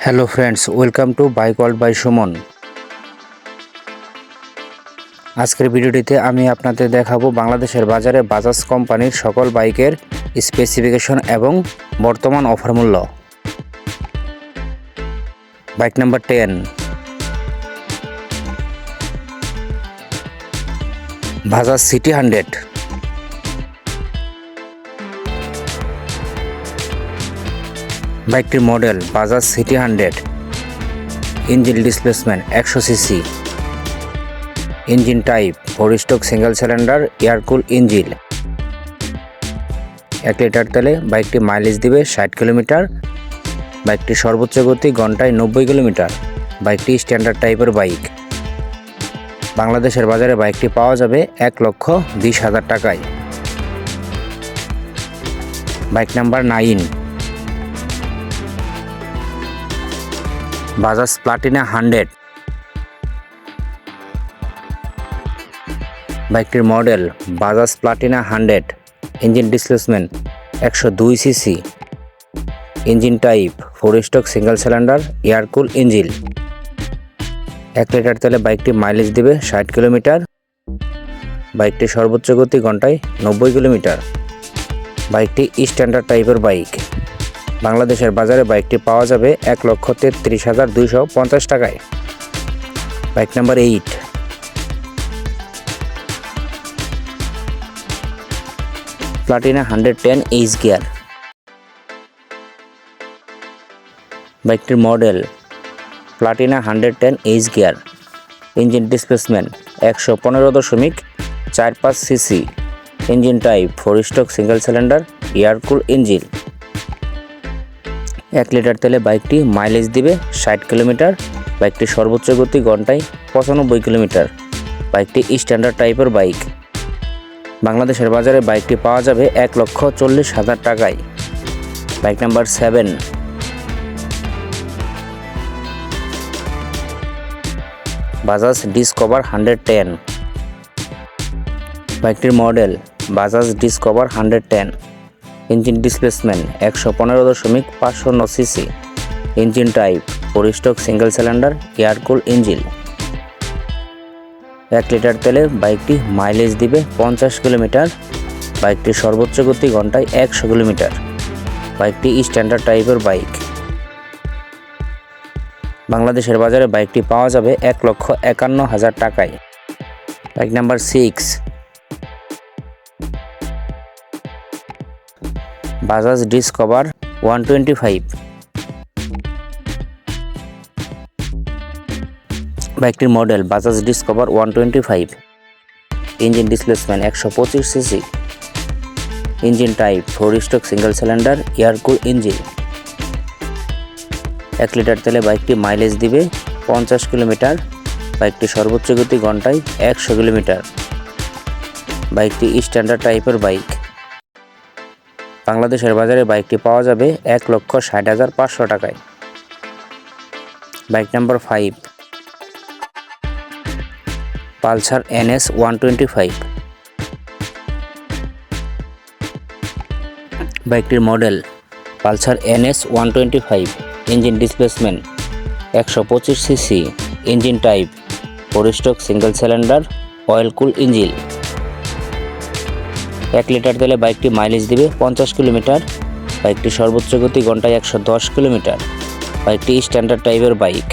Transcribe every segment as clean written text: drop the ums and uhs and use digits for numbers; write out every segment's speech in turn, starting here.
Hello friends, welcome to bike world by Suman. আজকের ভিডিওটিতে আমি আপনাদের দেখাবো বাংলাদেশের বাজারে বাজাজ কোম্পানির সকল বাইকের স্পেসিফিকেশন এবং বর্তমান অফার মূল্য। Bike number 10, Bajaj city 100। বাইকটির model Bajaj city 100, engine displacement 100 CC, engine type 4 stroke single cylinder air cool engine. 1 litre তেলে বাইকটি মাইলেজ দিবে 60 কিলোমিটার। বাইকটির সর্বোচ্চ গতি ঘন্টায় 90 কিলোমিটার। বাইকটি স্ট্যান্ডার্ড টাইপের বাইক। বাংলাদেশের বাজারে বাইকটি পাওয়া যাবে 1,20,000 টাকায়। Bike number 9, Bajaj Platina 100। বাইকটির model Bajaj Platina 100, engine displacement 102 CC, engine type 4 stroke single cylinder air cool engine. 1 litre তেলে বাইকটি মাইলেজ দিবে 60 কিলোমিটার। বাইকটির সর্বোচ্চ গতি ঘন্টায় 90 কিলোমিটার। বাইকটি স্ট্যান্ডার্ড টাইপের বাইক। বাংলাদেশের বাজারে বাইকটি পাওয়া যাবে 1,33,250 টাকায়। Bike number 8, Platina 110 H gear. বাইকটির model Platina 110 H gear, engine displacement 115.45 CC, engine type 4 stroke single cylinder air cool engine. 1 litre তেলে বাইকটি মাইলেজ দিবে 60 কিলোমিটার। বাইকটির সর্বোচ্চ গতি ঘন্টায় 95 কিলোমিটার। বাইকটি স্ট্যান্ডার্ড টাইপের বাইক। বাংলাদেশের বাজারে বাইকটি পাওয়া যাবে 1,40,000 টাকায়। Bike number 7, Bajaj discover 110। বাইকটির model Bajaj discover 110, engine displacement 115.509 CC, engine type 4 stroke single cylinder air cool engine. 1 litre তেলে বাইকটি মাইলেজ দিবে 50 কিলোমিটার। বাইকটির সর্বোচ্চ গতি ঘন্টায় 100 কিলোমিটার। বাইকটি স্ট্যান্ডার্ড টাইপের বাইক। বাংলাদেশের বাজারে বাইকটি পাওয়া যাবে 1,51,000 টাকায়। Bike number 6, Bajaj discover 125। বাইকটির model Bajaj discover 125, engine displacement 125 CC, engine type 4 stroke single cylinder air cool engine. 1 litre তেলে বাইকটি মাইলেজ দিবে 50 কিলোমিটার। বাইকটি সর্বোচ্চ গতি ঘন্টায় 100 কিলোমিটার। বাইকটি স্ট্যান্ডার্ড টাইপের বাইক। বাংলাদেশের বাজারে বাইকটি পাওয়া যাবে 1,60,500 টাকায়। Bike number 5, Pulsar NS 125। বাইকটির model Pulsar NS 125, engine displacement 125 CC, engine type 4 stroke single cylinder oil কুল ইঞ্জিন। 1 লিটার তেলে বাইকটি মাইলেজ দিবে 50 কিলোমিটার। বাইকটি সর্বোচ্চ গতি ঘন্টায় 110 কিলোমিটার। বাইকটি স্ট্যান্ডার্ড টাইপের বাইক।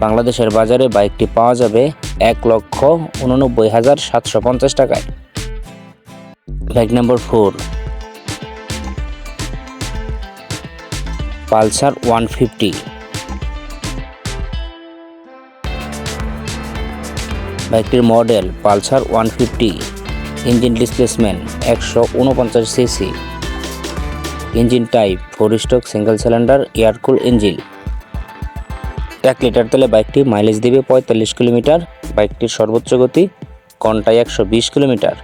বাংলাদেশের বাজারে বাইকটি পাওয়া যাবে 1,89,750 টাকায়। Bike number 4, Pulsar 150। বাইকটির model Pulsar 150, engine displacement 149 CC, engine type 4 stroke single cylinder air cool engine. 1 litre তেলে বাইকটি মাইলেজ দিবে 45 কিলোমিটার। বাইকটির সর্বোচ্চ গতি ঘন্টায় 120 কিলোমিটার।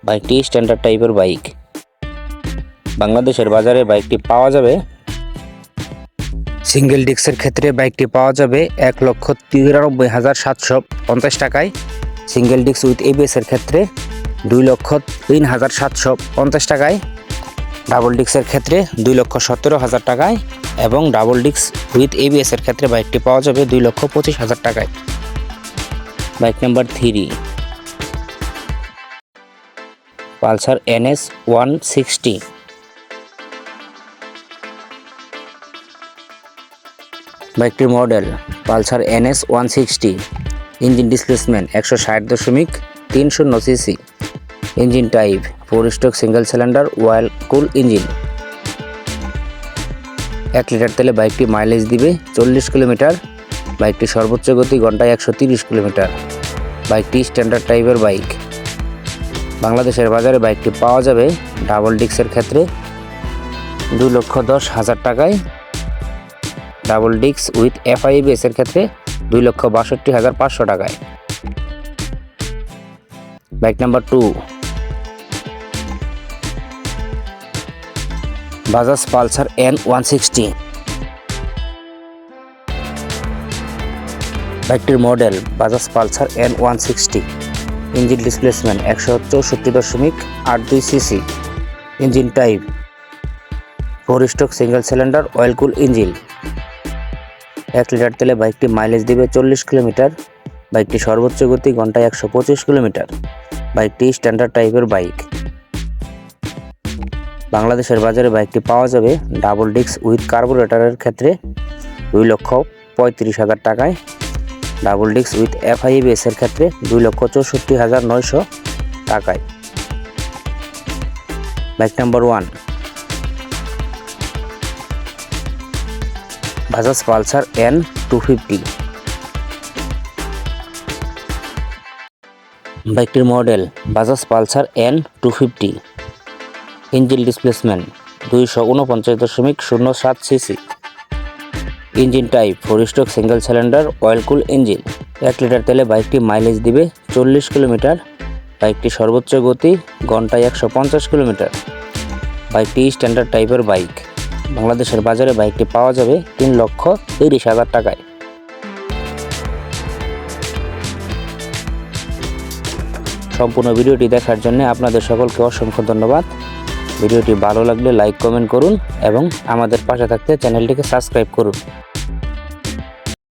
বাইকটি স্ট্যান্ডার্ড টাইপের বাইক। বাংলাদেশের বাজারে বাইকটি পাওয়া যাবে সিঙ্গেল ডিস্কের ক্ষেত্রে বাইকটি পাওয়া যাবে 1,93,750 টাকায়। সিঙ্গেল ডিস্ক উইথ ABS এর ক্ষেত্রে 2,03,750 টাকায়। ডাবল ডিস্কের ক্ষেত্রে 2,17,000 টাকায়। এবং ডাবল ডিস্ক উইথ ABS এর ক্ষেত্রে বাইকটি পাওয়া যাবে 2,25,000 টাকায়। Bike number 3 Pulsar NS 160। বাইকটির model Pulsar NS 160। Engine displacement 160.30 CC. Engine type 4 stroke single cylinder oil কুল ইঞ্জিন। 1 লিটার তেলে বাইকটি মাইলেজ দিবে 40 কিলোমিটার। বাইকটি সর্বোচ্চ গতি ঘন্টায় 130 কিলোমিটার। বাইকটি স্ট্যান্ডার্ড টাইপের বাইক। বাংলাদেশের বাজারে বাইকটি পাওয়া যাবে ডাবল ডিস্কের ক্ষেত্রে 2,10,000 টাকায়। ডাবল ডিস্ক উইথ FIABS এর ক্ষেত্রে 2,62,500 টাকায়। Bike number 2 Bajaj Pulsar N160। বাইকটির model Bajaj Pulsar N160। Engine displacement 164.82 CC. Engine type 4 stroke single cylinder oil কুল ইঞ্জিন। 1 লিটার তেলে বাইকটি মাইলেজ দিবে 40 কিলোমিটার। বাইকটি সর্বোচ্চ গতি ঘন্টায় 125 কিলোমিটার। বাইকটি স্ট্যান্ডার্ড টাইপের বাইক। বাংলাদেশের বাজারে বাইকটি পাওয়া যাবে ডাবল ডিস্ক উইথ কার্বোরেটরের ক্ষেত্রে 2,35,000 টাকায়। ডাবল ডিস্ক উইথ FIABS এর ক্ষেত্রে 2,64,900 টাকায়। Bike number 1 Bajaj Pulsar N250। বাইকটির model Bajaj Pulsar N250। Engine displacement 249.07 CC. Engine type 4 stroke single cylinder oil কুল ইঞ্জিন। 1 লিটার তেলে বাইকটি মাইলেজ দিবে 40 কিলোমিটার। বাইকটি সর্বোচ্চ গতি ঘন্টায় 150 কিলোমিটার। বাইকটি স্ট্যান্ডার্ড টাইপের বাইক। বাংলাদেশের বাজারে বাইকটি পাওয়া যাবে 3,30,000 টাকায়। সম্পূর্ণ ভিডিওটি দেখার জন্য আপনাদের সকলকে অসংখ্য ধন্যবাদ। ভিডিওটি ভালো লাগলে লাইক কমেন্ট করুন এবং আমাদের পাশে থাকতে চ্যানেলটিকে সাবস্ক্রাইব করুন।